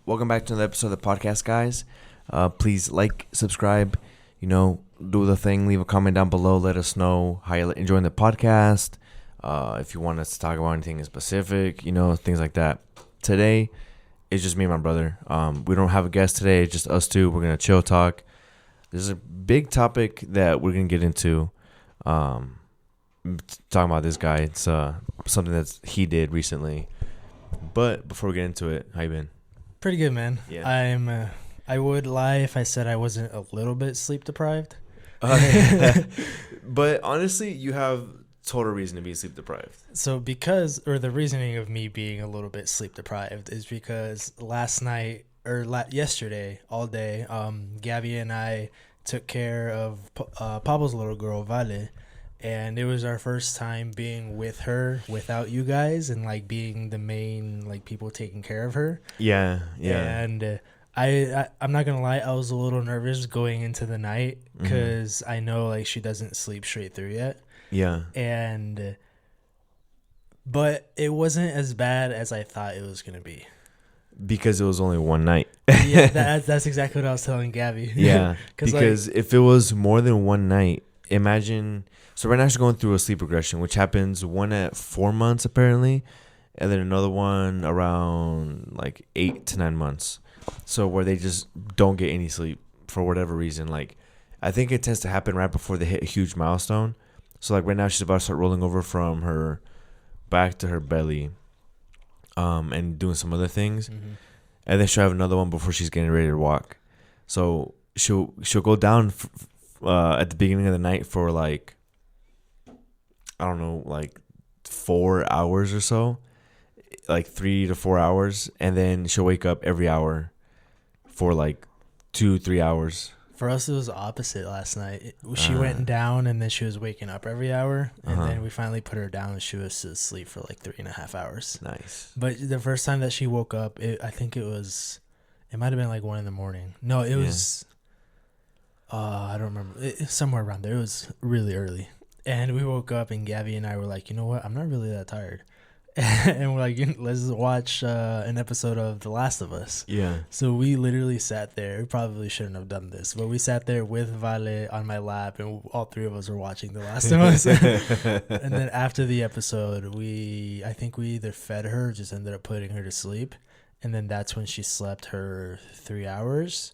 Welcome back to another episode of the podcast, guys. Please like, subscribe, do the thing. Leave a comment down below. Let us know how you're enjoying the podcast. If you want us to talk about anything in specific, things like that. Today, it's just me and my brother. We don't have a guest today. It's just us two. We're going to chill talk. There's a big topic that we're going to get into. Talking about this guy. It's something that he did recently. But before we get into it, how you been? Pretty good, man. Yeah. I would lie if I said I wasn't a little bit sleep deprived. But honestly, you have total reason to be sleep deprived. So the reasoning of me being a little bit sleep deprived is because yesterday, all day, Gabby and I took care of Pablo's little girl, Vale. And it was our first time being with her without you guys and being the main people taking care of her. Yeah. And I'm not gonna lie, I was a little nervous going into the night because I know she doesn't sleep straight through yet. Yeah. But it wasn't as bad as I thought it was gonna be. Because it was only one night. Yeah, that's exactly what I was telling Gabby. Yeah. Because if it was more than one night, imagine. So right now she's going through a sleep regression, which happens one at 4 months apparently, and then another one around 8 to 9 months. So where they just don't get any sleep for whatever reason. I think it tends to happen right before they hit a huge milestone. So right now she's about to start rolling over from her back to her belly, and doing some other things, and then she'll have another one before she's getting ready to walk. So she'll go down at the beginning of the night for 4 hours or so, 3 to 4 hours, and then she'll wake up every hour for 2-3 hours. For us, it was the opposite last night. She went down and then she was waking up every hour, and then we finally put her down and she was asleep for 3.5 hours. Nice. But the first time that she woke up, I think it might have been 1 a.m. No, it was I don't remember, somewhere around there. It was really early. And we woke up and Gabby and I were like, you know what? I'm not really that tired. And we're like, let's watch an episode of The Last of Us. Yeah. So we literally sat there. We probably shouldn't have done this, but we sat there with Vale on my lap and all three of us were watching The Last of Us. And then after the episode, I think we either fed her or just ended up putting her to sleep. And then that's when she slept her 3 hours.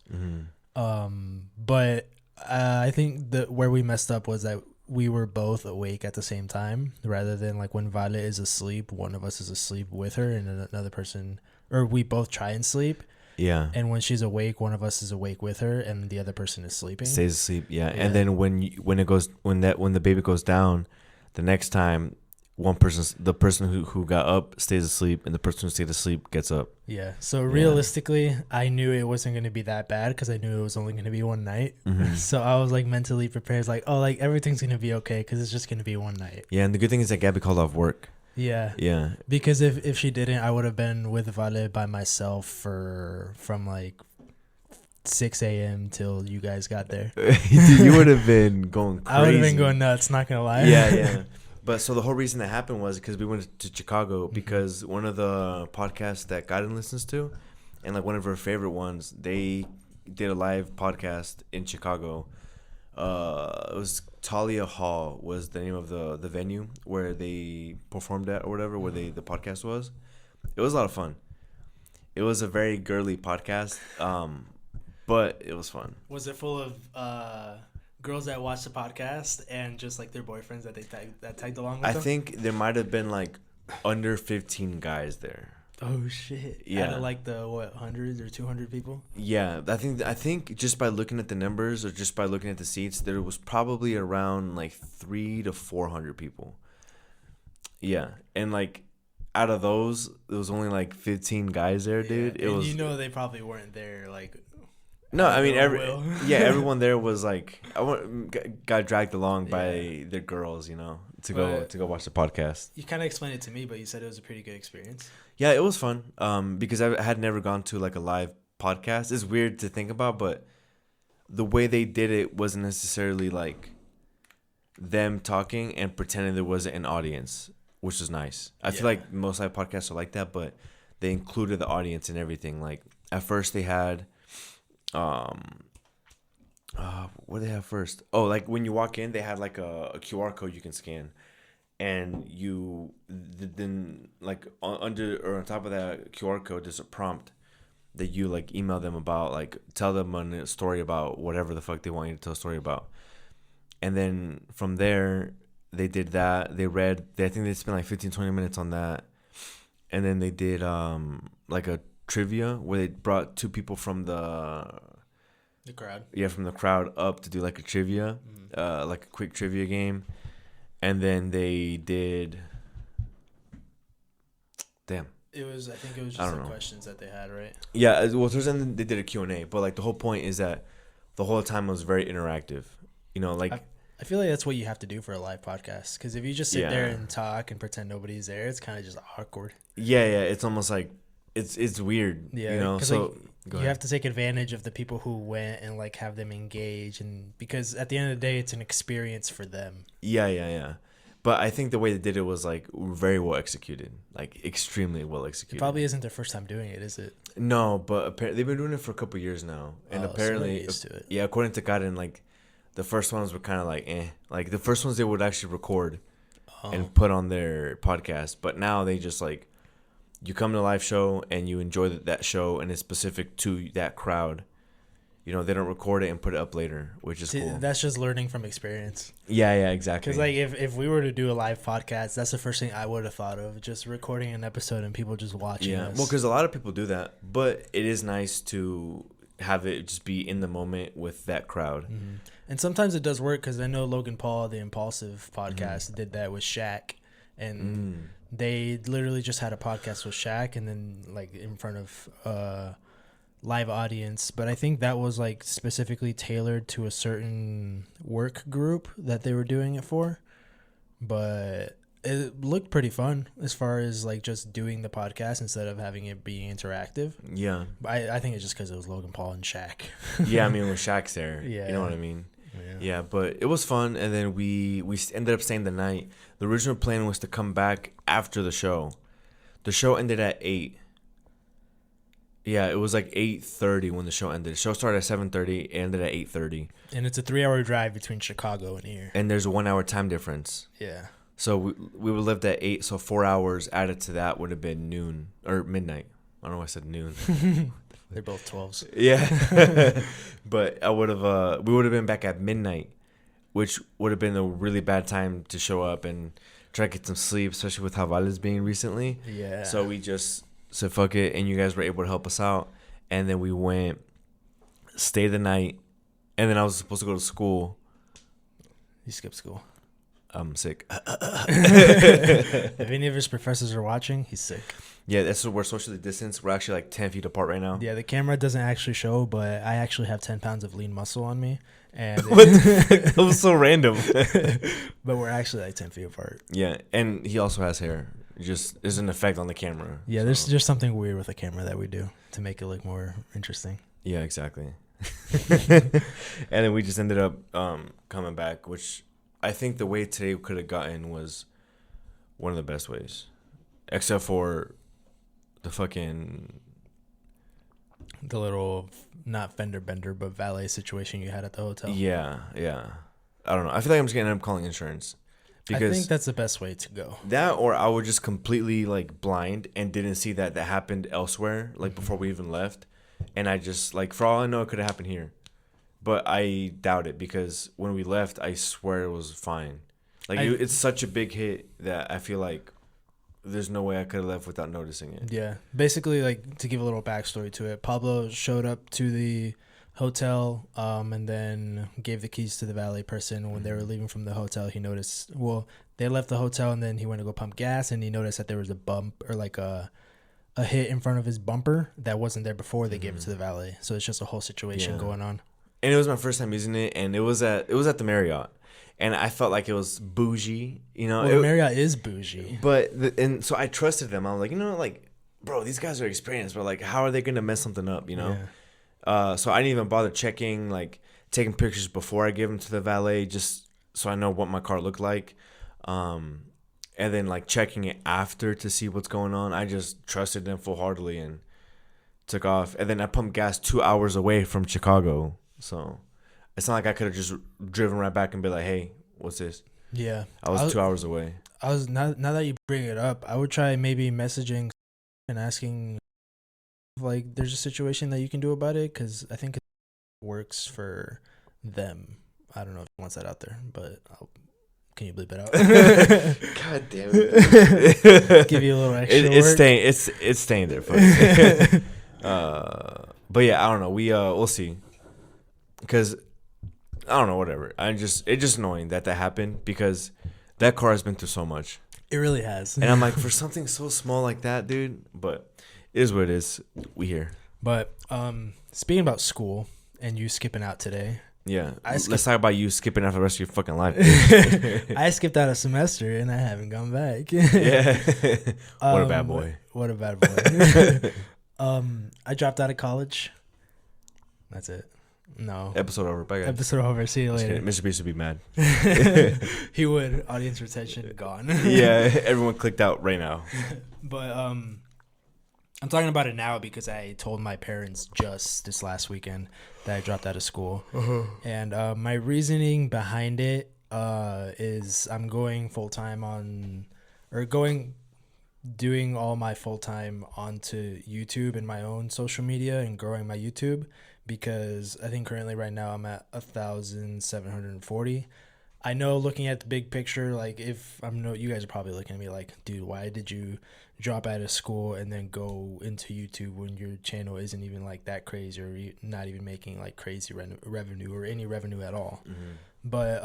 But I think that where we messed up was that we were both awake at the same time, rather than when Vale is asleep, one of us is asleep with her and another person, or we both try and sleep. Yeah. And when she's awake, one of us is awake with her and the other person is sleeping. Stays asleep. Yeah. And then when the baby goes down, the next time the person who got up stays asleep, and the person who stayed asleep gets up. Yeah. So realistically, I knew it wasn't going to be that bad because I knew it was only going to be one night. So I was mentally prepared, everything's going to be okay because it's just going to be one night. Yeah. And the good thing is that Gabby called off work. Yeah. Yeah. Because if she didn't, I would have been with Vale by myself from 6 a.m. till you guys got there. You would have been going crazy. I would have been going nuts, not going to lie. Yeah. But so the whole reason that happened was because we went to Chicago, because one of the podcasts that Godin listens to, and one of her favorite ones, they did a live podcast in Chicago. It was Talia Hall was the name of the venue where they performed at or whatever, where the podcast was. It was a lot of fun. It was a very girly podcast, but it was fun. Was it full of girls that watched the podcast and just their boyfriends that they tagged along with them? I think there might have been under 15 guys there. Oh shit! Yeah. Out of hundreds or 200 people? Yeah, I think just by looking at the numbers or just by looking at the seats, there was probably around 300 to 400 people. Yeah, and out of those, there was only 15 guys there, dude. Yeah. They probably weren't there No, I mean everyone there was got dragged along by their girls, to go watch the podcast. You kind of explained it to me, but you said it was a pretty good experience. Yeah, it was fun. Because I had never gone to a live podcast. It's weird to think about, but the way they did it wasn't necessarily them talking and pretending there wasn't an audience, which was nice. I feel like most live podcasts are like that, but they included the audience and everything. at first they had, what did they have first? Oh, like when you walk in, they had like a QR code you can scan, and you then like under or on top of that QR code, there's a prompt that you like email them about, like tell them a story about whatever the fuck they want you to tell a story about, and then from there they did that. I think they spent like 15-20 minutes on that, and then they did like a trivia where they brought two people from the crowd. Yeah, from the crowd up to do like a trivia, like a quick trivia game, and then they did. Damn. I think it was just the questions that they had, right? Yeah, well, then they did a Q&A, but like the whole point is that the whole time it was very interactive. You know, like I feel like that's what you have to do for a live podcast, because if you just sit there and talk and pretend nobody's there, it's kind of just awkward. Yeah, it's almost like it's weird. Yeah, you know, so like, you have to take advantage of the people who went and like have them engage, and because at the end of the day, it's an experience for them. Yeah. But I think the way they did it was like very well executed, like extremely well executed. It probably isn't their first time doing it, is it? No, but apparently they've been doing it for a couple of years now, and apparently, so used to it. Yeah, according to Karen, like the first ones were kind of like like the first ones they would actually record and put on their podcast, but now they just like you come to a live show and you enjoy that show, and it's specific to that crowd. You know, they don't record it and put it up later, which is cool. That's just learning from experience. Yeah, exactly. Because like if we were to do a live podcast, that's the first thing I would have thought of, just recording an episode and people just watching us. Well, because a lot of people do that, but it is nice to have it just be in the moment with that crowd. Mm-hmm. And sometimes it does work, because I know Logan Paul, the Impulsive podcast, did that with Shaq, and they literally just had a podcast with Shaq, and then like in front of live audience. But I think that was like specifically tailored to a certain work group that they were doing it for. But it looked pretty fun as far as like just doing the podcast instead of having it be interactive. Yeah. But I think it's just because it was Logan Paul and Shaq. Yeah, I mean, when Shaq's there, Yeah. you know what I mean? Yeah, but it was fun, and then we ended up staying the night. The original plan was to come back after the show. The show ended at 8. Yeah, it was like 8:30 when the show ended. The show started at 7:30, ended at 8:30. And it's a 3-hour drive between Chicago and here. And there's a 1 hour time difference. Yeah. So we would lived at 8, so 4 hours added to that would have been noon or midnight. I don't know why I said noon. They're both 12s. Yeah. But we would have been back at midnight, which would have been a really bad time to show up and try to get some sleep, especially with how Vale's being recently. Yeah. So we just said fuck it, and you guys were able to help us out, and then we went, stayed the night, and then I was supposed to go to school. You skipped school. I'm sick. If any of his professors are watching, he's sick. Yeah, that's what we're socially distanced. We're actually like 10 feet apart right now. Yeah, the camera doesn't actually show, but I actually have 10 pounds of lean muscle on me. And that was so random. But we're actually like 10 feet apart. Yeah, and he also has hair. Just there's an effect on the camera. Yeah, so. There's just something weird with the camera that we do to make it look more interesting. Yeah, exactly. And then we just ended up coming back, which I think the way today could have gotten was one of the best ways, except for the fucking little not fender bender but valet situation you had at the hotel. Yeah. I don't know. I feel like I'm just gonna end up calling insurance. Because I think that's the best way to go. That, or I was just completely like blind and didn't see that happened elsewhere, like before we even left. And I just like, for all I know, it could have happened here. But I doubt it, because when we left, I swear it was fine. Like it's such a big hit that I feel like there's no way I could have left without noticing it. Yeah. Basically, like, to give a little backstory to it, Pablo showed up to the hotel and then gave the keys to the valet person. When they were leaving from the hotel, he noticed, well, they left the hotel and then he went to go pump gas, and he noticed that there was a bump or like a hit in front of his bumper that wasn't there before they gave it to the valet. So it's just a whole situation going on. And it was my first time using it, and it was at the Marriott, and I felt like it was bougie, you know. Well, Marriott is bougie, but and so I trusted them. I was like, you know, like, bro, these guys are experienced, but like, how are they gonna mess something up, you know? Yeah. So I didn't even bother checking, like, taking pictures before I gave them to the valet, just so I know what my car looked like, and then like checking it after to see what's going on. I just trusted them full-heartedly, and took off, and then I pumped gas 2 hours away from Chicago. So it's not like I could have just driven right back and be like, "Hey, what's this?" Yeah, I was 2 hours away. I was now that you bring it up, I would try maybe messaging and asking like there's a situation that you can do about it, because I think it works for them. I don't know if he wants that out there, but can you bleep it out? God damn it! Give you a little extra It's work. staying. It's staying there. Folks. But yeah, I don't know. We'll see. Because I don't know. Whatever. It's just annoying that happened, because that car has been through so much. It really has. And I'm like, for something so small like that, dude. But it is what it is. We here. But speaking about school and you skipping out today. Yeah, let's talk about you skipping out for the rest of your fucking life. I skipped out a semester and I haven't gone back. Yeah, what a bad boy. What a bad boy. I dropped out of college. That's it. No. Episode over. Bye, guys. Episode over. See you later. Mr. Beast would be mad. He would. Audience retention gone. Yeah, everyone clicked out right now. But I'm talking about it now because I told my parents just this last weekend that I dropped out of school. Uh-huh. And my reasoning behind it is I'm going full-time doing all my full-time onto YouTube and my own social media and growing my YouTube, because I think currently right now I'm at 1,740. I know, looking at the big picture, like you guys are probably looking at me like, dude, why did you drop out of school and then go into YouTube when your channel isn't even like that crazy, or not even making like crazy revenue or any revenue at all? Mm-hmm. But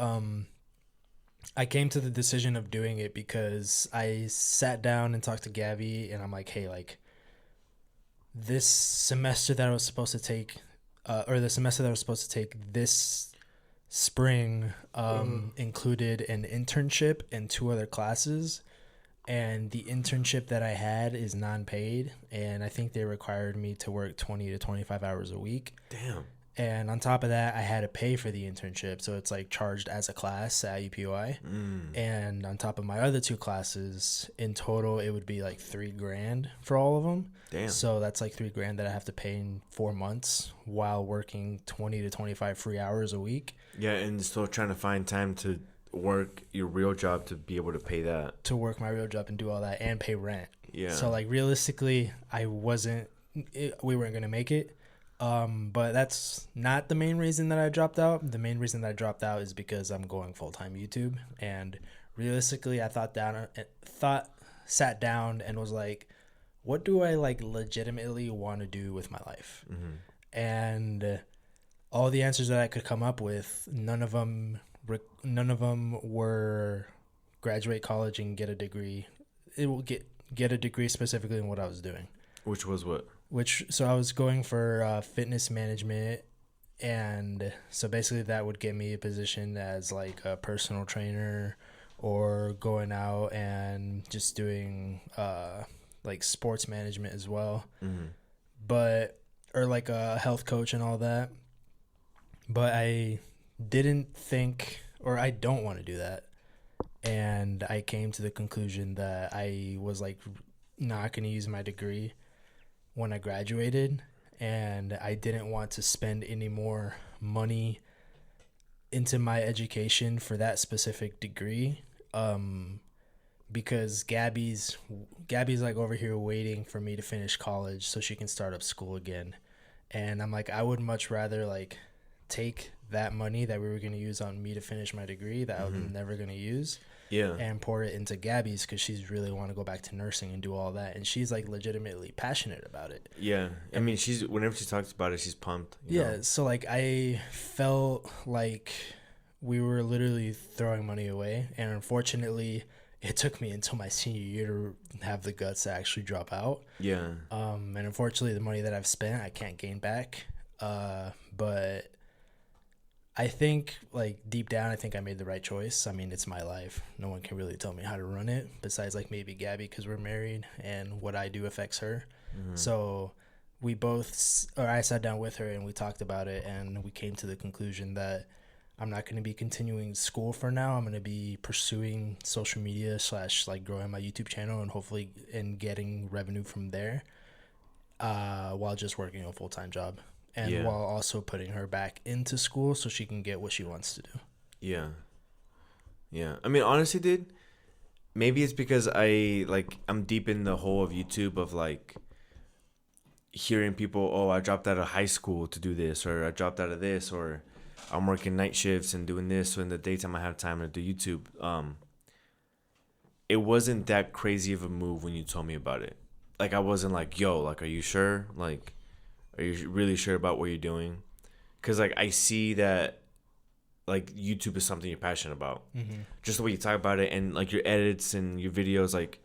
I came to the decision of doing it because I sat down and talked to Gabby, and I'm like, hey, like this semester that I was supposed to take, the semester that I was supposed to take this spring included an internship and 2 other classes, and the internship that I had is non-paid, and I think they required me to work 20 to 25 hours a week. Damn. And on top of that, I had to pay for the internship, so it's like charged as a class at UPUI. And on top of my other 2 classes, in total it would be like $3,000 for all of them. Damn. So that's like $3,000 that I have to pay in 4 months while working 20 to 25 free hours a week. Yeah, and still trying to find time to work your real job to be able to pay that. To work my real job and do all that and pay rent. Yeah. So like realistically, we weren't gonna make it. But that's not the main reason that I dropped out. The main reason that I dropped out is because I'm going full-time YouTube, and realistically, I sat down and was like, what do I like legitimately want to do with my life? Mm-hmm. And all the answers that I could come up with, none of them were graduate college and get a degree. It will get a degree specifically in what I was doing. Which was what? So I was going for fitness management, and so basically that would get me a position as like a personal trainer, or going out and just doing like sports management as well. Mm-hmm. Or like a health coach and all that. But I didn't think, or I don't want to do that. And I came to the conclusion that I was like not going to use my degree when I graduated, and I didn't want to spend any more money into my education for that specific degree, because Gabby's like over here waiting for me to finish college so she can start up school again. And I'm like, I would much rather like take that money that we were going to use on me to finish my degree that mm-hmm. I'm never going to use, and pour it into Gabby's, because she's really want to go back to nursing and do all that, and she's like legitimately passionate about it. Yeah, I mean, whenever she talks about it, she's pumped. You know? So like I felt like we were literally throwing money away, and unfortunately, it took me until my senior year to have the guts to actually drop out. Yeah. And unfortunately, the money that I've spent, I can't gain back. But I think, like, deep down, I think I made the right choice. I mean, it's my life. No one can really tell me how to run it, besides, like, maybe Gabby, because we're married, and what I do affects her. Mm-hmm. So I sat down with her, and we talked about it, and we came to the conclusion that I'm not going to be continuing school for now. I'm going to be pursuing social media / like growing my YouTube channel, and hopefully getting revenue from there. while just working a full-time job, and Yeah. while also putting her back into school so she can get what she wants to do. Yeah. Yeah. I mean, honestly, dude, maybe it's because I'm deep in the hole of YouTube of like hearing people, oh, I dropped out of high school to do this, or I dropped out of this, or I'm working night shifts and doing this, so in the daytime I have time to do YouTube. It wasn't that crazy of a move when you told me about it. Like, I wasn't like, yo, like, are you sure? Like, are you really sure about what you're doing? Because, like, I see that, like, YouTube is something you're passionate about. Mm-hmm. Just the way you talk about it, and, like, your edits and your videos, like,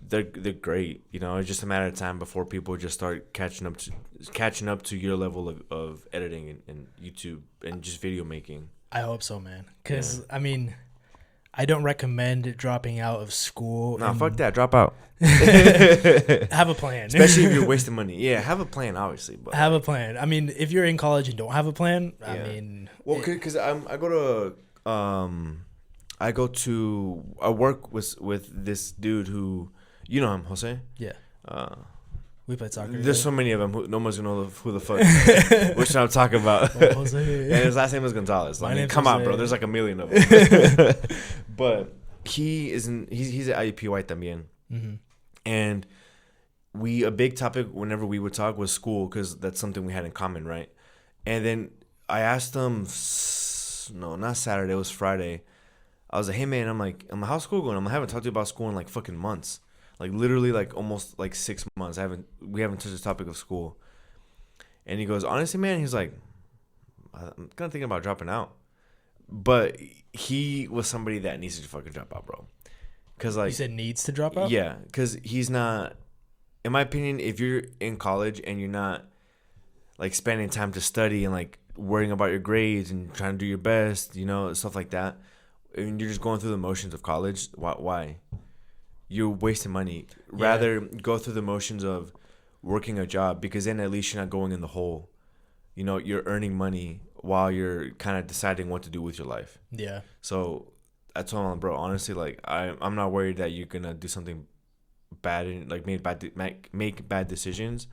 they're great. You know, it's just a matter of time before people just start catching up to your level of editing and YouTube and just video making. I hope so, man. Because, I mean, I don't recommend dropping out of school. Nah, fuck that. Drop out. Have a plan. Especially if you're wasting money. Yeah, have a plan, obviously. But have a plan. I mean, if you're in college and don't have a plan, yeah. I mean... Well, because I work with this dude who, you know him, Jose? Yeah. We played soccer. There's so many of them. No one's going to know who the fuck which I'm talking about. Oh, Jose. And his last name is Gonzalez. My I mean, name's come on, Jose. bro. There's like a million of them. But he's an IUPY también. Mm-hmm. And a big topic whenever we would talk was school, because that's something we had in common, right? And then I asked him, no, not Saturday, it was Friday. I was like, hey man, I'm like, how's school going? I haven't talked to you about school in like fucking months. Like literally like almost like 6 months. We haven't touched the topic of school. And he goes, honestly, man, he's like, I'm kind of thinking about dropping out. But he was somebody that needs to fucking drop out, bro. Cause like, You said needs to drop out? yeah, because he's not, in my opinion, if you're in college and you're not like spending time to study and like worrying about your grades and trying to do your best, you know, stuff like that, and you're just going through the motions of college, why? You're wasting money. Rather go through the motions of working a job, because then at least you're not going in the hole. You know, you're earning money while you're kind of deciding what to do with your life. Yeah. So I told him, bro, honestly, like I'm not worried that you're gonna do something bad and like make bad decisions.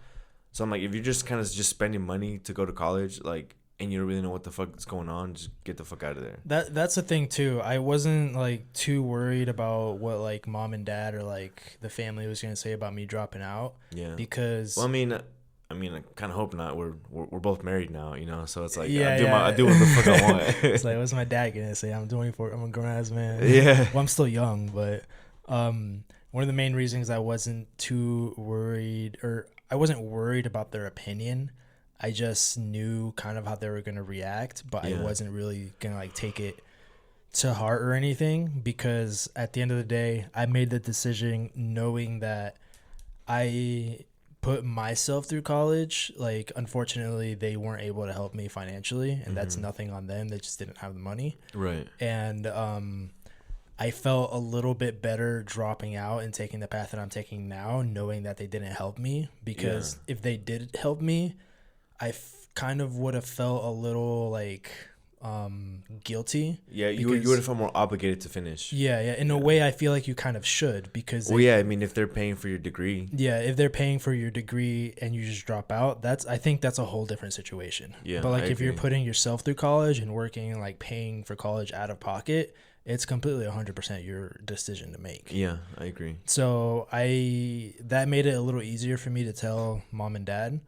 So I'm like, if you're just kind of just spending money to go to college, like, and you don't really know what the fuck is going on, just get the fuck out of there. That's the thing too. I wasn't like too worried about what like mom and dad or like the family was gonna say about me dropping out. Yeah. Because Well, I mean, I kind of hope not. We're both married now, you know. So it's like Yeah, I do what the fuck I want. it's like, what's my dad gonna say? I'm 24. I'm a grown ass man. Yeah. Well, I'm still young, but one of the main reasons I wasn't too worried, or I wasn't worried about their opinion. I just knew kind of how they were gonna react, but I wasn't really gonna like take it to heart or anything, because at the end of the day, I made the decision knowing that I put myself through college. Like, unfortunately, they weren't able to help me financially, and that's nothing on them. They just didn't have the money. Right. And I felt a little bit better dropping out and taking the path that I'm taking now, knowing that they didn't help me, because if they did help me, I kind of would have felt a little like guilty. Yeah, you would have felt more obligated to finish. Yeah. In a way, I feel like you kind of should, because I mean, if they're paying for your degree. Yeah, if they're paying for your degree and you just drop out, I think that's a whole different situation. Yeah, but like, I if you're agree. putting yourself through college and working and like paying for college out of pocket, it's completely 100% your decision to make. Yeah, I agree. So that made it a little easier for me to tell mom and dad.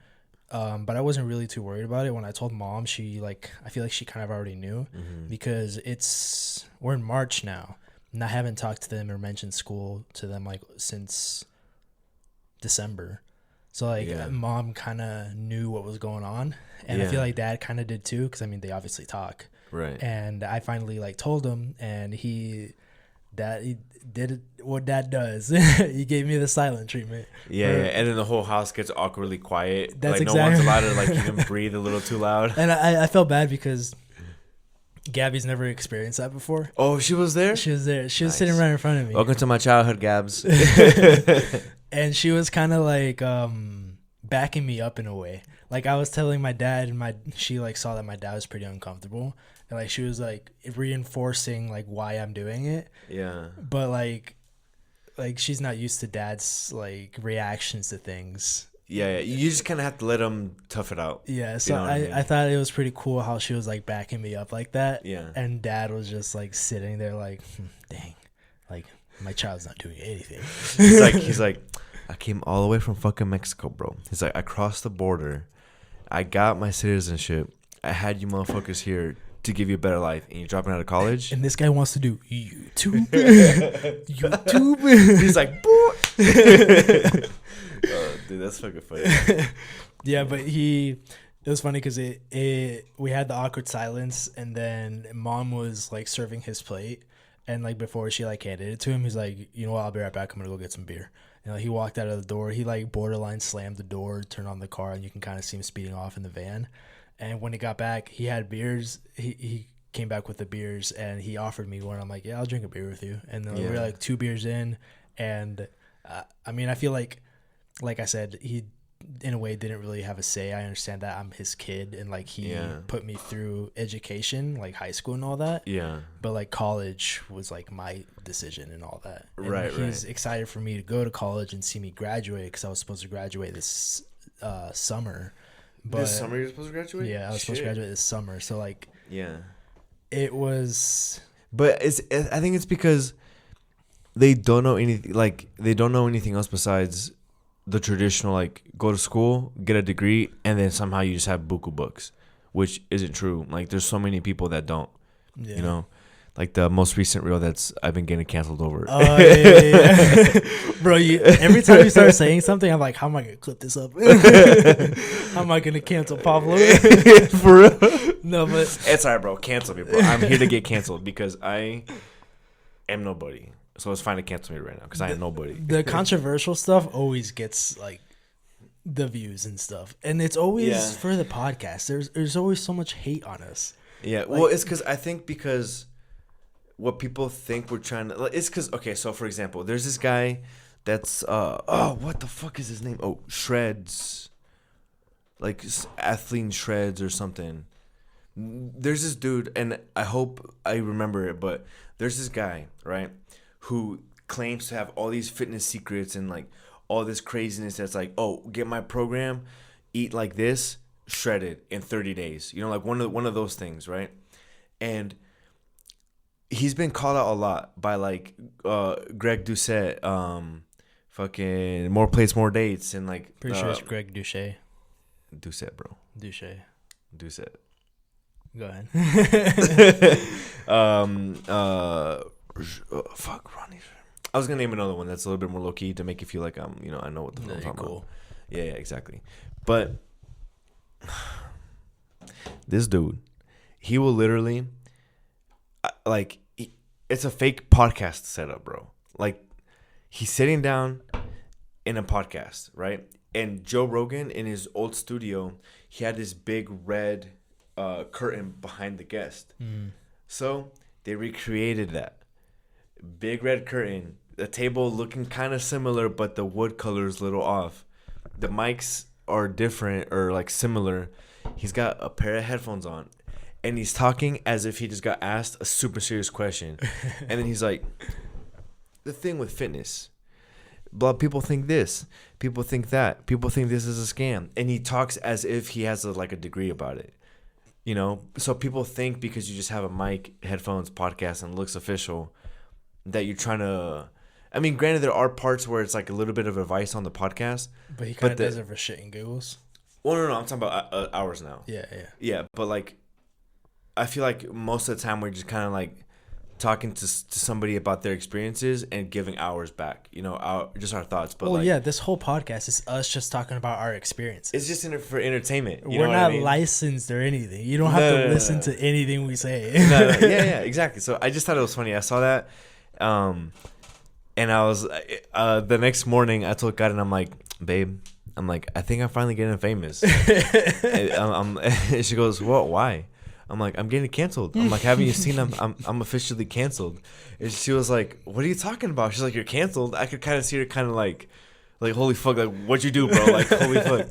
But I wasn't really too worried about it. When I told mom, I feel like she kind of already knew, because we're in March now, and I haven't talked to them or mentioned school to them like since December. So like, mom kind of knew what was going on, and I feel like dad kind of did too, because I mean, they obviously talk. Right. And I finally like told him, and he did what dad does. He gave me the silent treatment. Yeah, and then the whole house gets awkwardly quiet. That's like exactly. No one's allowed to like even breathe a little too loud. And I felt bad because Gabby's never experienced that before. Oh, she was there? She was there. She was sitting right in front of me. Welcome to my childhood, Gabs. And she was kind of like backing me up in a way. Like, I was telling my dad, and she like saw that my dad was pretty uncomfortable, and like she was like reinforcing like why I'm doing it. Yeah. But like she's not used to dad's like reactions to things. Yeah. You just kind of have to let them tough it out. Yeah, so You know what I mean? I thought it was pretty cool how she was like backing me up like that. Yeah. And Dad was just like sitting there like, dang, like my child's not doing anything. He's like, I came all the way from fucking Mexico, bro. He's like, I crossed the border. I got my citizenship. I had you motherfuckers here to give you a better life, and you're dropping out of college. And this guy wants to do YouTube. YouTube. He's like, dude, that's fucking funny. Yeah, but it was funny because we had the awkward silence, and then Mom was like serving his plate, and like before she like handed it to him, he's like, you know what, I'll be right back. I'm gonna go get some beer. And like, he walked out of the door. He like borderline slammed the door, turned on the car, and you can kind of see him speeding off in the van. And when he got back, he had beers. He came back with the beers, and he offered me one. I'm like, yeah, I'll drink a beer with you. And then we were like 2 beers in, and I mean, I feel like I said, he in a way didn't really have a say. I understand that I'm his kid, and like he put me through education, like high school and all that. Yeah. But like college was like my decision and all that. And right. He's excited for me to go to college and see me graduate, because I was supposed to graduate this summer. But this summer you're supposed to graduate? Yeah, I was supposed to graduate this summer. So like, yeah, it was. But I think it's because they don't know anything. Like, they don't know anything else besides the traditional, like, go to school, get a degree, and then somehow you just have buku books, which isn't true. Like, there's so many people that don't. Yeah. You know, like the most recent reel I've been getting canceled over. Oh yeah. Bro, every time you start saying something, I'm like, how am I gonna clip this up? How am I gonna cancel Pablo? For real? No, but it's alright, bro. Cancel me, bro. I'm here to get canceled because I am nobody. So it's fine to cancel me right now because I am nobody. The controversial stuff always gets like the views and stuff, and it's always for the podcast. There's always so much hate on us. Yeah, well, it's because what people think we're trying to. It's because, okay, so for example, there's this guy that's what the fuck is his name? Oh, Shreds, like Athlean Shreds or something. There's this dude, and I hope I remember it, but there's this guy, right, who claims to have all these fitness secrets and like all this craziness that's like, oh, get my program, eat like this, shredded in 30 days. You know, like one of those things, right? And he's been called out a lot by like Greg Doucette, fucking More Plates, More Dates, and like pretty sure it's Greg Doucette. Doucette, bro. Doucette. Go ahead. Fuck, Ronnie. I was gonna name another one that's a little bit more low key to make you feel like I know what the fuck I'm talking about. Yeah, exactly. But this dude, he will literally, it's a fake podcast setup, bro. Like, he's sitting down in a podcast, right? And Joe Rogan, in his old studio, he had this big red curtain behind the guest. So they recreated that big red curtain. The table looking kind of similar, but the wood color is a little off. The mics are different or like similar. He's got a pair of headphones on, and he's talking as if he just got asked a super serious question. And then he's like, the thing with fitness, people think this, people think that, people think this is a scam. And he talks as if he has a degree about it. You know, so people think because you just have a mic, headphones, podcast, and looks official, that you're trying to. I mean, granted, there are parts where it's like a little bit of advice on the podcast. But he kind of does it for shit and giggles. Well, no, I'm talking about hours now. Yeah, but like, I feel like most of the time we're just kind of like talking to somebody about their experiences and giving hours back. You know, just our thoughts. But this whole podcast is us just talking about our experiences. It's just for entertainment. We're not licensed or anything. You don't have to listen to anything we say. Yeah, exactly. So I just thought it was funny. I saw that. And I was, the next morning I told God, and I'm like, babe, I think I'm finally getting famous. And she goes, what, why? I'm like, I'm getting canceled. I'm like, haven't you seen I'm officially canceled? And she was like, what are you talking about? She's like, you're canceled. I could kind of see her kind of like, holy fuck, like, what'd you do, bro? Like, holy fuck.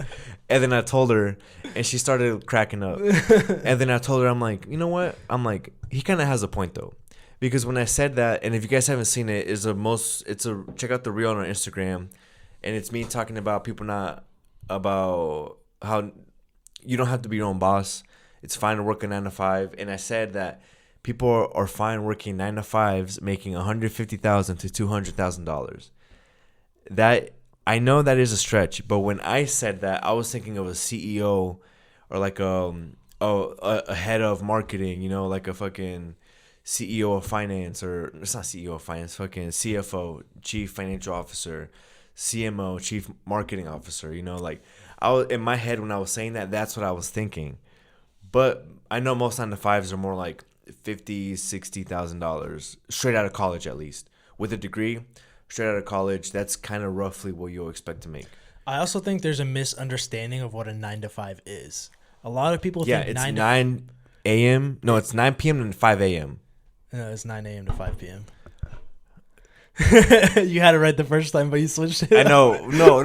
And then I told her, and she started cracking up. And then I told her, I'm like, you know what? I'm like, he kind of has a point though. Because when I said that, and if you guys haven't seen it, check out the reel on our Instagram, and it's me talking about people not about how you don't have to be your own boss. It's fine to work a 9 to 5. And I said that people are fine working 9 to 5s, making $150,000 to $200,000. That I know that is a stretch, but when I said that, I was thinking of a CEO or like a head of marketing, you know, like a fucking CEO of finance, or it's not CEO of finance, fucking CFO, chief financial officer, CMO, chief marketing officer, you know, like I was in my head when I was saying that, that's what I was thinking. But I know most 9 to 5s are more like $50,000-$60,000 straight out of college, at least with a degree. Straight out of college, that's kind of roughly what you'll expect to make. I also think there's a misunderstanding of what a 9 to 5 is. A lot of people think it's 9 a.m. No, it's 9 p.m. and 5 a.m. No, it's 9 a.m. to 5 p.m. You had it right the first time, but you switched it. I know. No.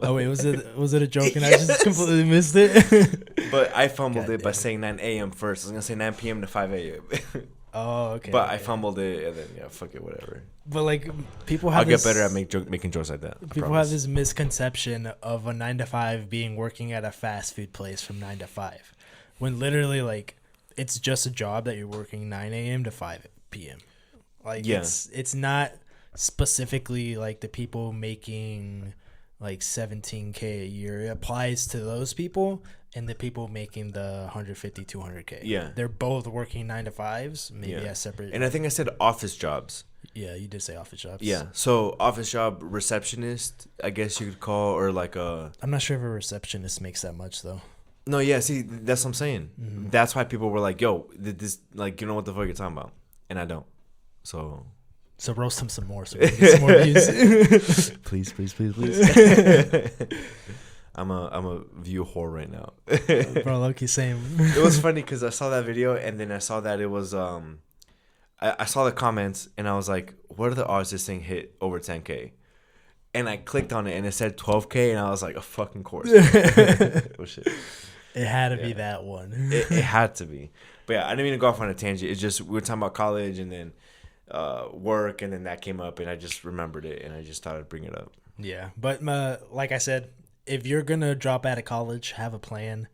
Oh wait, was it a joke and yes. I just completely missed it? But I fumbled it by saying 9 a.m. first. I was gonna say 9 p.m. to 5 a.m. Oh, okay. But okay. I fumbled it, and then fuck it, whatever. But like people have, I'll get better at making jokes like that. People have this misconception of a 9 to 5 being working at a fast food place from 9 to 5, when literally like it's just a job that you're working 9 a.m. to 5 p.m. Like it's not specifically like the people making like $17K a year. It applies to those people and the people making the $150, $200K. Yeah, they're both working 9 to 5s, maybe as separate. And I think I said office jobs. Yeah, you did say office jobs. Yeah, so office job, receptionist, I guess you could call, or like a. I'm not sure if a receptionist makes that much though. No, yeah, see, that's what I'm saying. Mm-hmm. That's why people were like, "Yo, this, like, you know what the fuck you're talking about," and I don't. So roast him some more so we can get some more views. Please. I'm a view whore right now. Bro, low-key same. It was funny because I saw that video and then I saw that it was I saw the comments and I was like, what are the odds this thing hit over 10K? And I clicked on it and it said 12K and I was like, a fucking course. Oh shit. It had to be that one. It had to be. But yeah, I didn't mean to go off on a tangent. It's just we were talking about college and then work, and then that came up and I just remembered it and I just thought I'd bring it up. Yeah, but like I said, if you're gonna drop out of college, have a plan.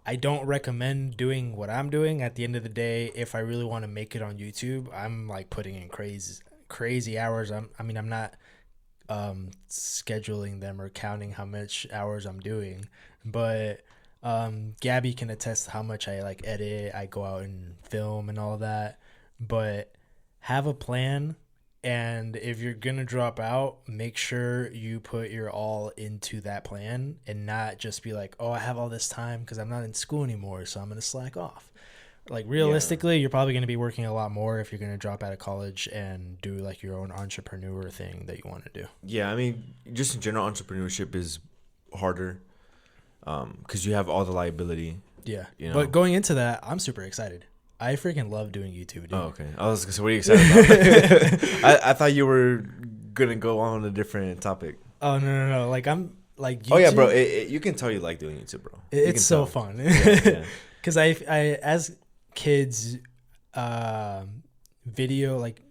I don't recommend doing what I'm doing. At the end of the day, if I really want to make it on YouTube, I'm like putting in crazy hours. I'm not scheduling them or counting how much hours I'm doing, but Gabby can attest to how much I like edit, I go out and film and all of that. But have a plan, and if you're gonna drop out, make sure you put your all into that plan and not just be like, oh, I have all this time because I'm not in school anymore, so I'm gonna slack off. Like realistically, you're probably gonna be working a lot more if you're gonna drop out of college and do like your own entrepreneur thing that you want to do. Yeah, I mean, just in general, entrepreneurship is harder because you have all the liability. Yeah, you know? But going into that, I'm super excited. I freaking love doing YouTube, dude. Oh, okay. I was gonna say, what are you excited about? I thought you were gonna go on a different topic. Oh no! Like I'm like YouTube. Oh yeah, bro. You can tell you like doing YouTube, bro. It's so fun. Because I as kids, video like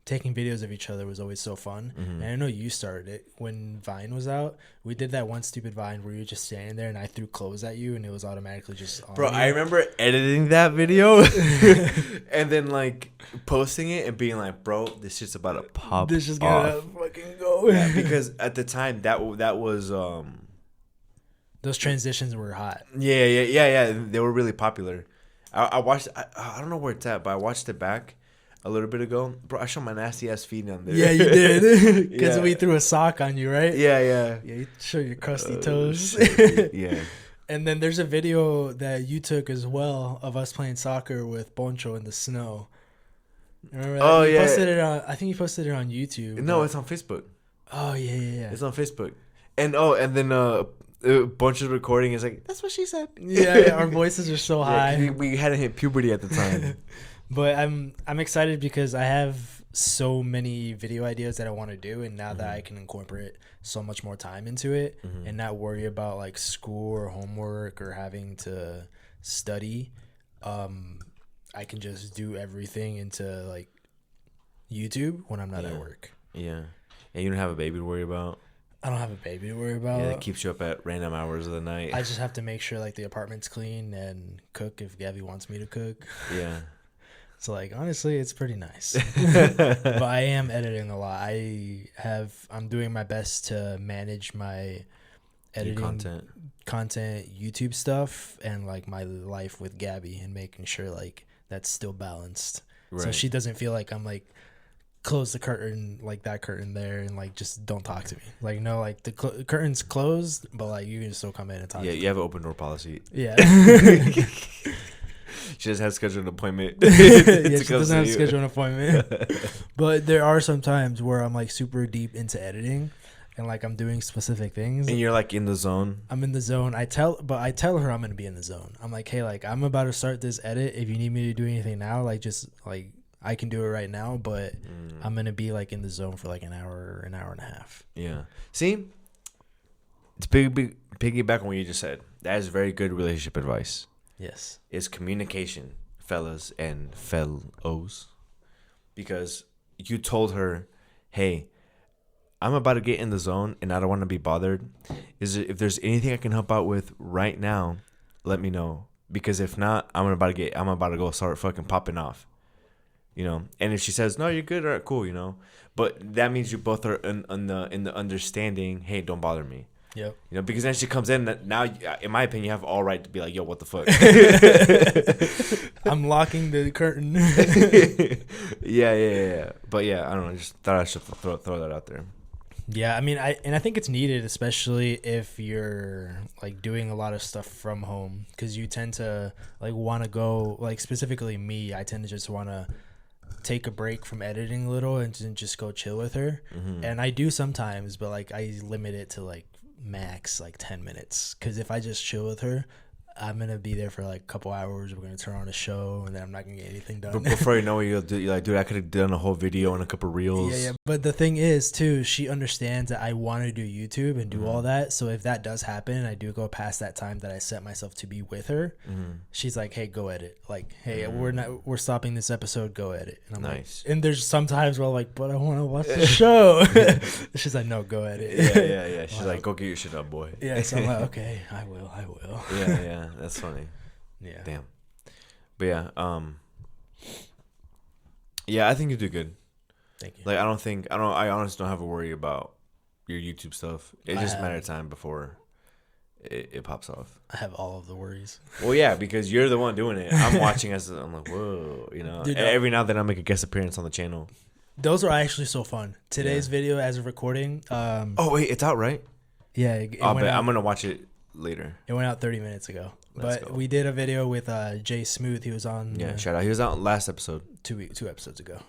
taking videos of each other was always so fun. Mm-hmm. And I know you started it when Vine was out. We did that one stupid Vine where you were just standing there and I threw clothes at you and it was automatically just on. Bro, I remember editing that video and then like posting it and being like, bro, this shit's about to pop. This is gonna fucking go. Yeah, because at the time that was those transitions were hot. Yeah. They were really popular. I watched. I don't know where it's at, but I watched it back a little bit ago. Bro, I showed my nasty ass feet on there. Yeah, you did. Because we threw a sock on you, right? Yeah, you show your crusty toes. Yeah. And then there's a video that you took as well of us playing soccer with Poncho in the snow. Remember that? Oh, yeah. Posted it on, I think you posted it on YouTube. No, it's on Facebook. Oh, yeah. It's on Facebook. And then Poncho's recording is like, that's what she said. Yeah, our voices are so high. Yeah, we hadn't hit puberty at the time. But I'm excited because I have so many video ideas that I want to do, and now that I can incorporate so much more time into it and not worry about like school or homework or having to study, I can just do everything into like YouTube when I'm not at work. Yeah, and you don't have a baby to worry about. I don't have a baby to worry about. Yeah, it keeps you up at random hours of the night. I just have to make sure like the apartment's clean and cook if Gabby wants me to cook. Yeah. So like honestly, it's pretty nice. But I am editing a lot. I'm doing my best to manage my editing content, YouTube stuff, and like my life with Gabby, and making sure like that's still balanced. Right. So she doesn't feel like I'm like close the curtain, like that curtain there, and like just don't talk to me. Like no, like the curtain's closed, but like you can still come in and talk. Yeah, to you have an open door policy. Yeah. She just has to schedule an appointment. Yeah, she doesn't have to schedule an appointment. But there are some times where I'm like super deep into editing, and like I'm doing specific things. And you're like in the zone. I'm in the zone. I tell her I'm gonna be in the zone. I'm like, hey, like I'm about to start this edit. If you need me to do anything now, like just like I can do it right now. But I'm gonna be like in the zone for like an hour and a half. Yeah. See, it's piggyback on what you just said. That is very good relationship advice. Yes. Is communication, fellas and fellows. Because you told her, hey, I'm about to get in the zone and I don't want to be bothered. If there's anything I can help out with right now, let me know. Because if not, I'm about to go start fucking popping off. You know? And if she says, no, you're good, all right, cool, you know. But that means you both are in the understanding, hey, don't bother me. Yep. You know, because then she comes in. Now, in my opinion, you have all right to be like, "Yo, what the fuck?" I'm locking the curtain. Yeah. But yeah, I don't know. I just thought I should throw that out there. Yeah, I mean, I think it's needed, especially if you're like doing a lot of stuff from home, because you tend to like want to go, like specifically me, I tend to just want to take a break from editing a little and just go chill with her. Mm-hmm. And I do sometimes, but like I limit it to like max like 10 minutes, because if I just chill with her, I'm gonna be there for like a couple hours. We're gonna turn on a show, and then I'm not gonna get anything done. But before you know what you'll do, you're like, dude, I could have done a whole video and a couple reels. Yeah. But the thing is, too, she understands that I want to do YouTube and do all that. So if that does happen, and I do go past that time that I set myself to be with her, she's like, hey, go edit. Like, hey, we're stopping this episode. Go edit. And I'm nice. Like, and there's some times where I'm like, but I want to watch the show. She's like, no, go edit. Yeah. She's like, go get your shit up, boy. Yeah. So I'm like, okay, I will. Yeah. That's funny. Yeah. Damn. But yeah, I think you do good. Thank you. Like, I honestly don't have a worry about your YouTube stuff. It's just a matter of time before it pops off. I have all of the worries. Well, yeah, because you're the one doing it. I'm watching I'm like, whoa, you know. Dude, every now and then I make a guest appearance on the channel. Those are actually so fun. Today's video, as of recording. Oh wait, it's out, right? Yeah. I'm gonna watch it later. It went out 30 minutes ago. But we did a video with Jay Smooth. He was on. Yeah, shout out. He was out last episode. 2 episodes ago.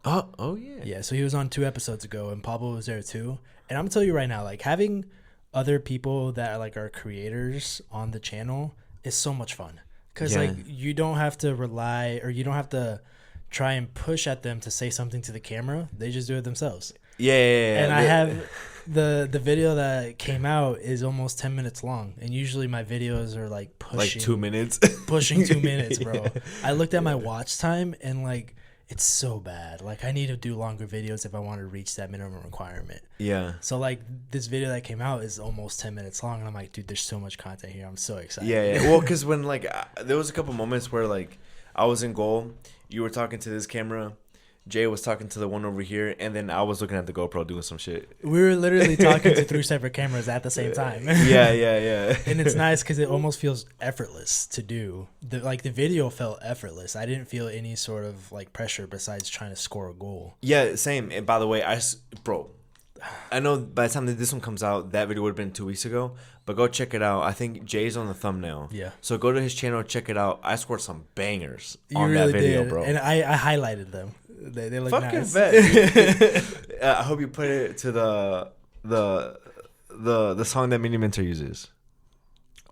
Oh yeah. Yeah, so he was on 2 episodes ago, and Pablo was there too. And I'm gonna tell you right now, like having other people that are like our creators on the channel is so much fun, because like you don't have to rely, or you don't have to try and push at them to say something to the camera. They just do it themselves. Yeah. And I have the video that came out is almost 10 minutes long, and usually my videos are like pushing like 2 minutes, pushing 2 minutes, bro. I looked at my watch time and like it's so bad. Like I need to do longer videos if I want to reach that minimum requirement. Yeah. So like this video that came out is almost 10 minutes long, and I'm like, dude, there's so much content here. I'm so excited. Yeah. Well, because when like there was a couple moments where like I was in goal, you were talking to this camera, Jay was talking to the one over here, and then I was looking at the GoPro doing some shit. We were literally talking to 3 separate cameras at the same time. Yeah. And it's nice because it almost feels effortless to do. The video felt effortless. I didn't feel any sort of like pressure besides trying to score a goal. Yeah, same. And by the way, I know by the time that this one comes out, that video would have been 2 weeks ago. But go check it out. I think Jay's on the thumbnail. Yeah. So go to his channel, check it out. I scored some bangers on that video, bro. And I highlighted them. They look fucking nice. Bet. I hope you put it to the song that Mini Mentor uses.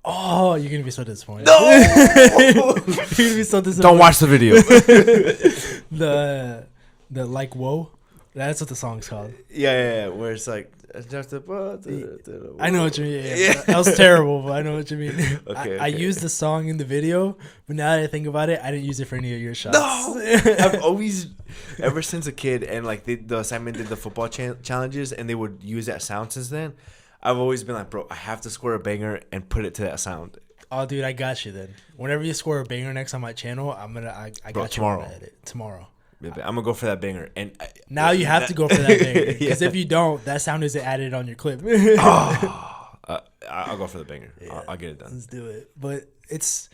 Oh, you're gonna be so disappointed. No, you're gonna be so disappointed. Don't watch the video. the like whoa. That's what the song's called. Yeah. Where it's like, I know what you mean. Yeah. That was terrible, but I know what you mean. Okay. I used the song in the video, but now that I think about it, I didn't use it for any of your shots. No, I've always, ever since a kid, and like the assignment did the football challenges, and they would use that sound since then. I've always been like, bro, I have to score a banger and put it to that sound. Oh, dude, I got you then. Whenever you score a banger next on my channel, I got you tomorrow. on edit tomorrow. I'm gonna go for that banger, and now you have to go for that banger because if you don't, that sound isn't added on your clip. I'll go for the banger. Yeah, I'll get it done. Let's do it. But it's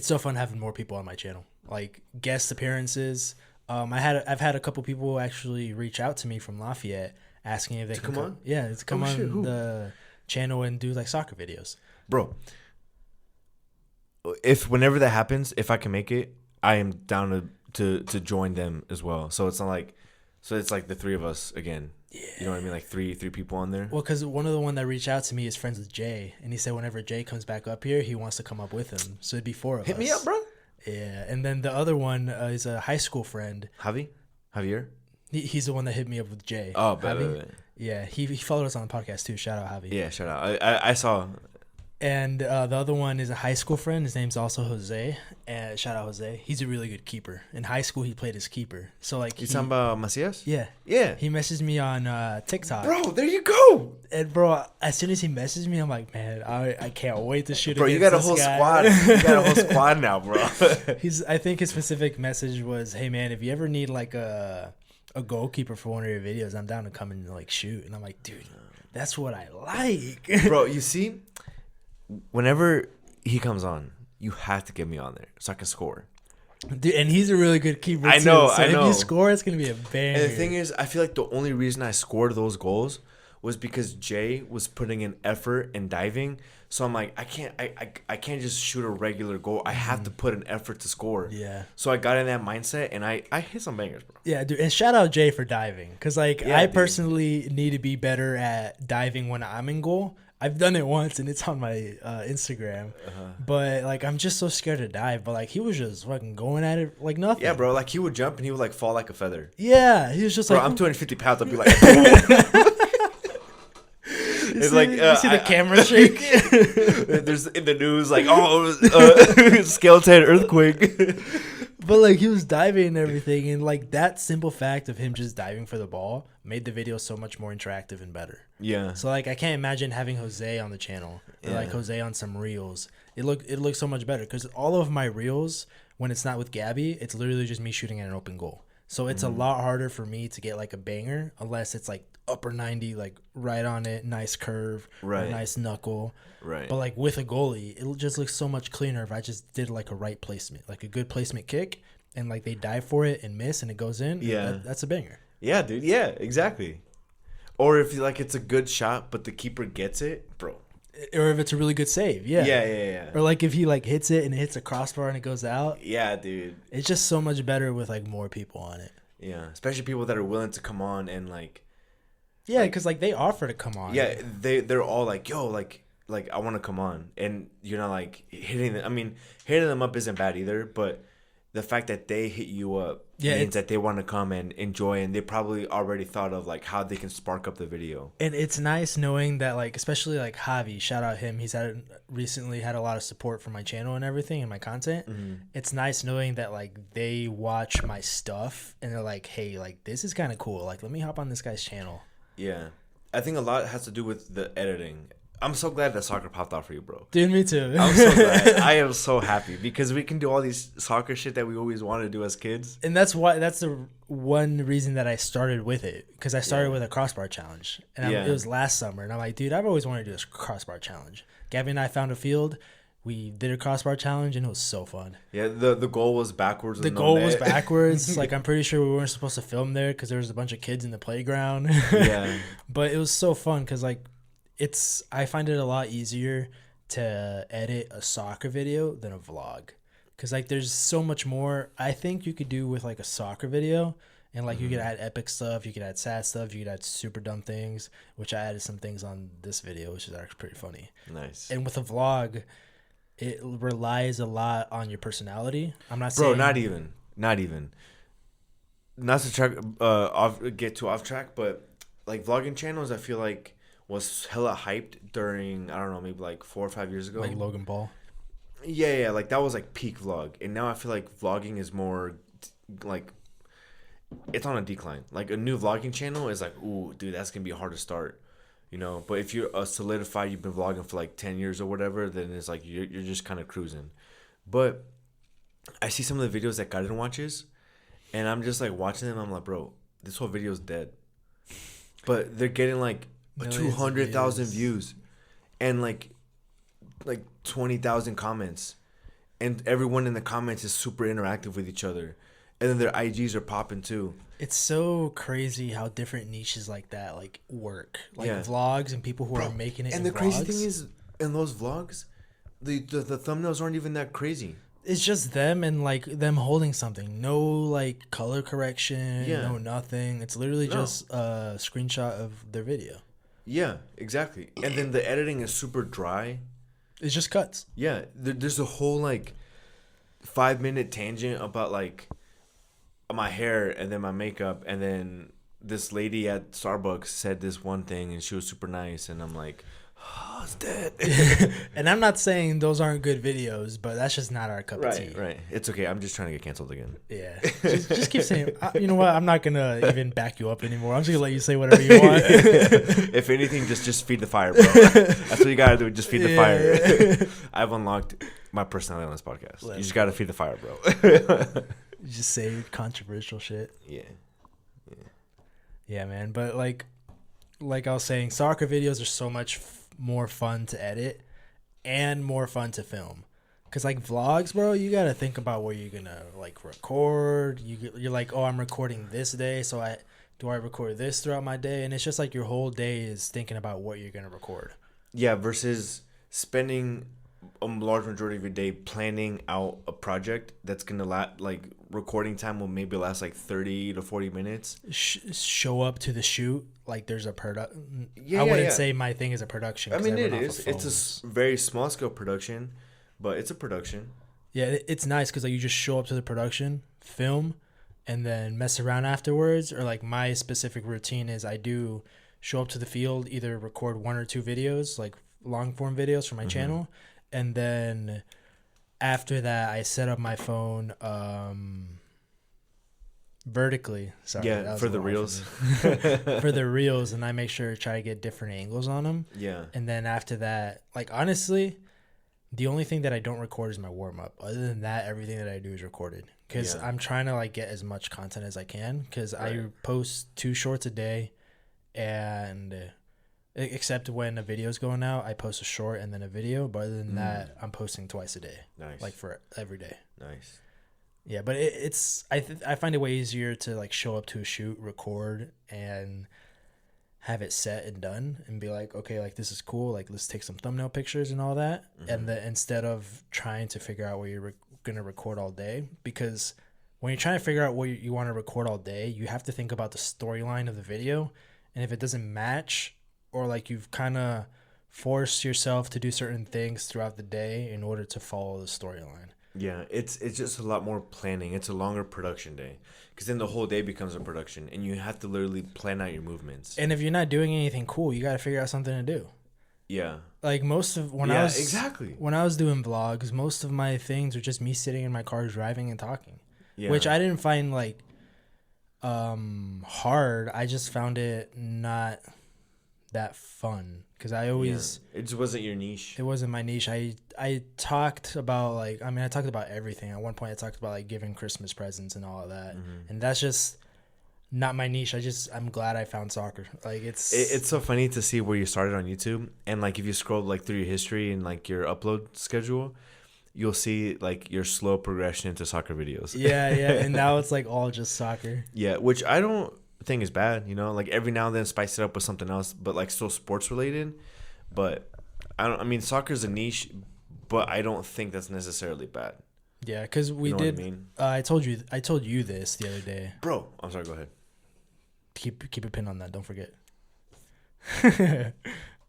so fun having more people on my channel, like guest appearances. I've had a couple people actually reach out to me from Lafayette asking if they can come on. Yeah, to come on the channel and do like soccer videos, bro. Whenever that happens, if I can make it, I am down to join them as well. So it's not like, it's like the three of us again. Yeah. You know what I mean? Like three people on there. Well, because one of the one that reached out to me is friends with Jay, and he said whenever Jay comes back up here, he wants to come up with him. So it'd be 4 of us. Hit me up, bro. Yeah, and then the other one is a high school friend. Javier? He's the one that hit me up with Jay. Oh, but yeah, he followed us on the podcast too. Shout out, Javi. Yeah, shout out. I saw. And the other one is a high school friend. His name's also Jose. And shout out Jose. He's a really good keeper. In high school, he played as keeper. So like, you talking about Macias? Yeah. He messaged me on TikTok. Bro, there you go. And bro, as soon as he messaged me, I'm like, man, I can't wait to shoot. Bro, you got a whole squad. You got a whole squad now, bro. I think his specific message was, hey man, if you ever need like a goalkeeper for one of your videos, I'm down to come and like shoot. And I'm like, dude, that's what I like. Bro, you see, whenever he comes on, you have to get me on there so I can score. Dude, and he's a really good keeper. I know. If you score, it's gonna be a banger. And the thing is, I feel like the only reason I scored those goals was because Jay was putting in effort and diving. So I'm like, I can't just shoot a regular goal. I have to put an effort to score. Yeah. So I got in that mindset and I hit some bangers, bro. Yeah, dude. And shout out Jay for diving, because I personally need to be better at diving when I'm in goal. I've done it once and it's on my Instagram, but like I'm just so scared to dive. But like he was just fucking going at it like nothing. Yeah, bro. Like he would jump and he would like fall like a feather. Yeah, he was just bro, like, I'm 250 pounds. I'd be like. It's like you see the camera shake. There's in the news like skeleton earthquake. But like he was diving and everything, and like that simple fact of him just diving for the ball made the video so much more interactive and better. Yeah. So like I can't imagine having Jose on the channel or like Jose on some reels. It looks so much better because all of my reels, when it's not with Gabby, it's literally just me shooting at an open goal. So it's a lot harder for me to get like a banger unless it's like upper 90, like right on it, nice curve, right, nice knuckle. Right. But like with a goalie, it just looks so much cleaner if I just did like a right placement, like a good placement kick, and like they dive for it and miss and it goes in. Yeah. That's a banger. Yeah, dude. Yeah, exactly. Or if like it's a good shot but the keeper gets it, bro. Or if it's a really good save, yeah. Yeah. Or like if he like hits it and it hits a crossbar and it goes out. Yeah, dude. It's just so much better with like more people on it. Yeah, especially people that are willing to come on and like. Yeah, because like they offer to come on. Yeah, they're all like, yo, like I want to come on, and you're not like hitting them. I mean, hitting them up isn't bad either, but the fact that they hit you up means that they want to come and enjoy, and they probably already thought of like how they can spark up the video. And it's nice knowing that like, especially like Javi, shout out him. He's recently had a lot of support for my channel and everything and my content. Mm-hmm. It's nice knowing that like they watch my stuff and they're like, hey, like this is kind of cool. Like let me hop on this guy's channel. Yeah, I think a lot has to do with the editing. I'm so glad that soccer popped off for you, bro. Dude, me too. I'm so glad. I am so happy because we can do all these soccer shit that we always wanted to do as kids. And that's the one reason that I started with it, because I started with a crossbar challenge. And it was last summer. And I'm like, dude, I've always wanted to do a crossbar challenge. Gabby and I found a field. We did a crossbar challenge, and it was so fun. Yeah, the goal was backwards. The goal was backwards. Like, I'm pretty sure we weren't supposed to film there because there was a bunch of kids in the playground. Yeah. But it was so fun because, like, I find it a lot easier to edit a soccer video than a vlog. Because, like, there's so much more I think you could do with, like, a soccer video. And, like, you could add epic stuff. You could add sad stuff. You could add super dumb things, which I added some things on this video, which is actually pretty funny. Nice. And with a vlog, it relies a lot on your personality. I'm not saying... Bro, not even. Not to get too off track, but like vlogging channels, I feel like was hella hyped during, I don't know, maybe like 4 or 5 years ago. Like Logan Paul. Yeah, like that was like peak vlog, and now I feel like vlogging is more like it's on a decline. Like a new vlogging channel is like, ooh, dude, that's gonna be hard to start, you know. But if you're a solidified, you've been vlogging for like 10 years or whatever, then it's like you're just kind of cruising. But I see some of the videos that Garden watches, and I'm just like watching them. I'm like, bro, this whole video is dead. But they're getting like 200,000 views, and like 20,000 comments, and everyone in the comments is super interactive with each other, and then their IGs are popping too. It's so crazy how different niches like that like work, like vlogs and people who are making it. And the crazy thing is, in those vlogs, the thumbnails aren't even that crazy. It's just them and like them holding something. No like color correction. No nothing. It's literally just a screenshot of their video. Yeah, exactly. And then the editing is super dry. It's just cuts. Yeah, there's a whole like 5-minute tangent about like my hair and then my makeup, and then this lady at Starbucks said this one thing and she was super nice, and I'm like, oh, it's dead. And I'm not saying those aren't good videos, but that's just not our cup of tea. Right. It's okay. I'm just trying to get canceled again. Yeah. Just keep saying, you know what? I'm not going to even back you up anymore. I'm just going to let you say whatever you want. If anything, just feed the fire, bro. That's what you got to do. Just feed the fire. I've unlocked my personality on this podcast. You just got to feed the fire, bro. You just say controversial shit. Yeah, man. But like I was saying, soccer videos are so much more fun to edit and more fun to film. Cause like vlogs, bro, you gotta think about where you're gonna like record. You're like, oh, I'm recording this day, so I record this throughout my day, and it's just like your whole day is thinking about what you're gonna record. Yeah, versus spending a large majority of your day planning out a project that's gonna like recording time will maybe last like 30 to 40 minutes. Show up to the shoot like there's a production. I wouldn't say my thing is a production. I mean, it is. It's a very small scale production, but it's a production. Yeah, it's nice because like you just show up to the production, film, and then mess around afterwards. Or like my specific routine is I do show up to the field, either record 1 or 2 videos, like long form videos for my channel. And then after that, I set up my phone vertically. Sorry, yeah, for the reels. For the reels, and I make sure to try to get different angles on them. Yeah. And then after that, like honestly, the only thing that I don't record is my warm up. Other than that, everything that I do is recorded. Because I'm trying to like get as much content as I can. Because I post 2 shorts a day, and except when a video's going out, I post a short and then a video. But other than that, I'm posting twice a day. Nice. Like for every day. Nice. Yeah, but I find it way easier to like show up to a shoot, record, and have it set and done, and be like, okay, like this is cool. Like let's take some thumbnail pictures and all that. And then instead of trying to figure out what you're gonna record all day, because when you're trying to figure out what you want to record all day, you have to think about the storyline of the video, and if it doesn't match, or like you've kind of forced yourself to do certain things throughout the day in order to follow the storyline. Yeah, it's just a lot more planning. It's a longer production day, because then the whole day becomes a production, and you have to literally plan out your movements. And if you're not doing anything cool, you got to figure out something to do. Yeah. Like when I was doing vlogs, most of my things were just me sitting in my car driving and talking. Yeah. Which I didn't find like hard. I just found it not that fun, because I always it just wasn't your niche. It wasn't my niche. I talked about I talked about everything. At one point I talked about like giving Christmas presents and all of that, and that's just not my niche. I'm glad I found soccer. Like it's so funny to see where you started on YouTube, and like if you scroll like through your history and like your upload schedule, you'll see like your slow progression into soccer videos. Yeah, and now it's like all just soccer. Yeah, which I don't think is bad, you know, like every now and then spice it up with something else, but like still sports related. But I mean soccer's a niche, but I don't think that's necessarily bad. Yeah, because we did. I told you this the other day, bro. I'm sorry. Go ahead. Keep a pin on that. Don't forget.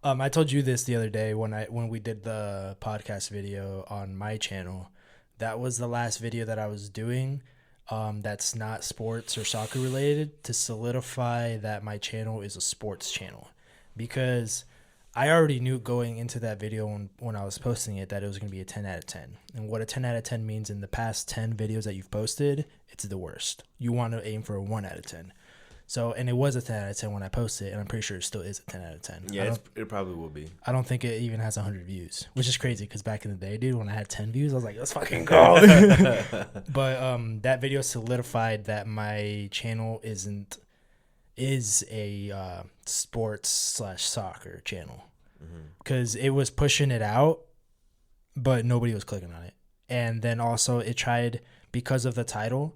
I told you this the other day when we did the podcast video on my channel. That was the last video that I was doing. that's not sports or soccer related to solidify that my channel is a sports channel, because I already knew going into that video when I was posting it that it was going to be a 10 out of 10. And what a 10 out of 10 means in the past 10 videos that you've posted, it's the worst. You want to aim for a 1 out of 10. So, and it was a 10 out of 10 when I posted it, and I'm pretty sure it still is a 10 out of 10. Yeah, it probably will be. I don't think it even has 100 views, which is crazy because back in the day, dude, when I had 10 views, I was like, let's fucking go. But that video solidified that my channel is a sports/soccer channel, because it was pushing it out, but nobody was clicking on it. And then also it tried, because of the title,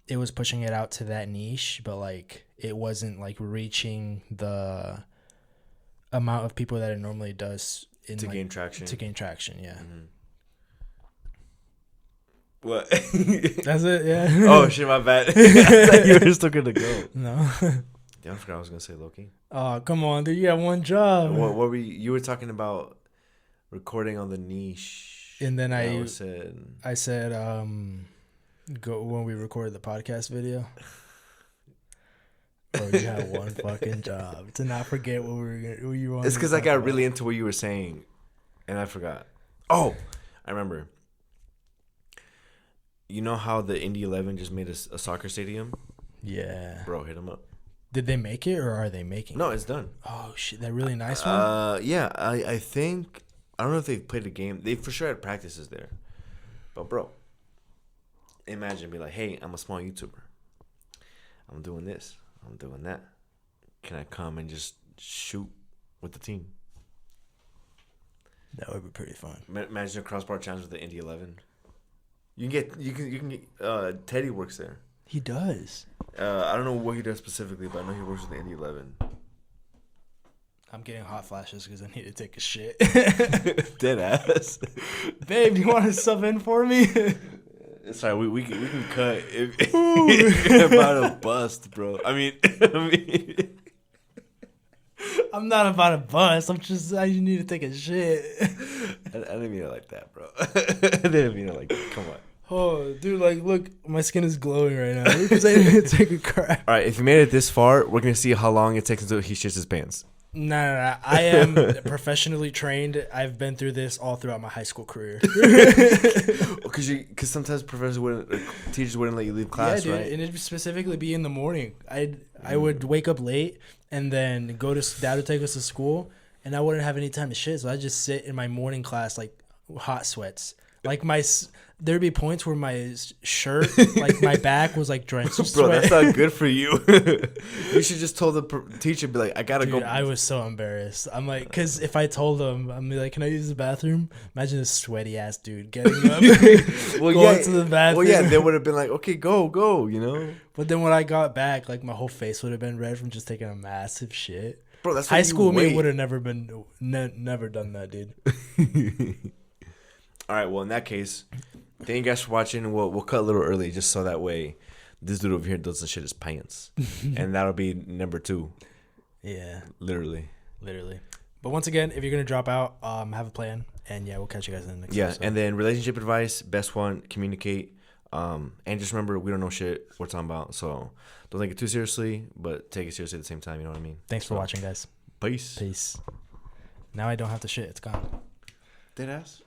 it was pushing it out to that niche, but like it wasn't like reaching the amount of people that it normally does to gain traction. To gain traction, yeah. What? That's it, yeah. Oh shit, my bad. I thought you were still gonna go. No. Damn, I forgot I was gonna say Loki. Oh, come on, dude! You got one job. What were you were talking about recording on the niche, and then I said go when we recorded the podcast video. Bro, you had one fucking job to not forget what you wanted. It's because I got really into what you were saying, and I forgot. Oh, I remember. You know how the Indy 11 just made a soccer stadium? Yeah. Bro, hit them up. Did they make it, or are they making it? No, it's done. Oh, shit. That really nice one? Yeah. I think... I don't know if they've played a game. They for sure had practices there. But, bro, imagine be like, hey, I'm a small YouTuber. I'm doing this. I'm doing that. Can I come and just shoot with the team? That would be pretty fun. Imagine a crossbar challenge with the Indy 11. You can get Teddy works there. He does. I don't know what he does specifically, but I know he works with the Indy 11. I'm getting hot flashes because I need to take a shit. Dead ass. Babe, you want to sub in for me? Sorry, we can cut if you're about to bust, bro. I mean, I'm not about to bust. I need to take a shit. I didn't mean it like that, bro. I didn't mean it like that. Come on. Oh, dude, like, look, my skin is glowing right now because I didn't take a crap. All right, if you made it this far, we're going to see how long it takes until he shits his pants. No. I am professionally trained. I've been through this all throughout my high school career. Because sometimes teachers wouldn't let you leave class, yeah, dude, right? And it'd specifically be in the morning. I would wake up late and then Dad would take us to school, and I wouldn't have any time to shit, so I'd just sit in my morning class like hot sweats. Like there'd be points where my shirt, like my back was like drenched in sweat. Bro, that's not good for you. You should just told the teacher, be like, I gotta go. I was so embarrassed. I'm like, because if I told them, I'm like, can I use the bathroom? Imagine this sweaty ass dude getting up, going to the bathroom. Well, yeah, they would have been like, okay, go, you know. But then when I got back, like my whole face would have been red from just taking a massive shit. Bro, that's high school me would have never done that, dude. All right, well, in that case, thank you guys for watching. We'll cut a little early just so that way this dude over here doesn't shit his pants. And that'll be number 2. Yeah. Literally. But once again, if you're going to drop out, have a plan. And yeah, we'll catch you guys in the next episode. And then relationship advice, best one, communicate. And just remember, we don't know shit we're talking about. So don't take it too seriously, but take it seriously at the same time. You know what I mean? Thanks for watching, guys. Peace. Now I don't have to shit. It's gone. Deadass?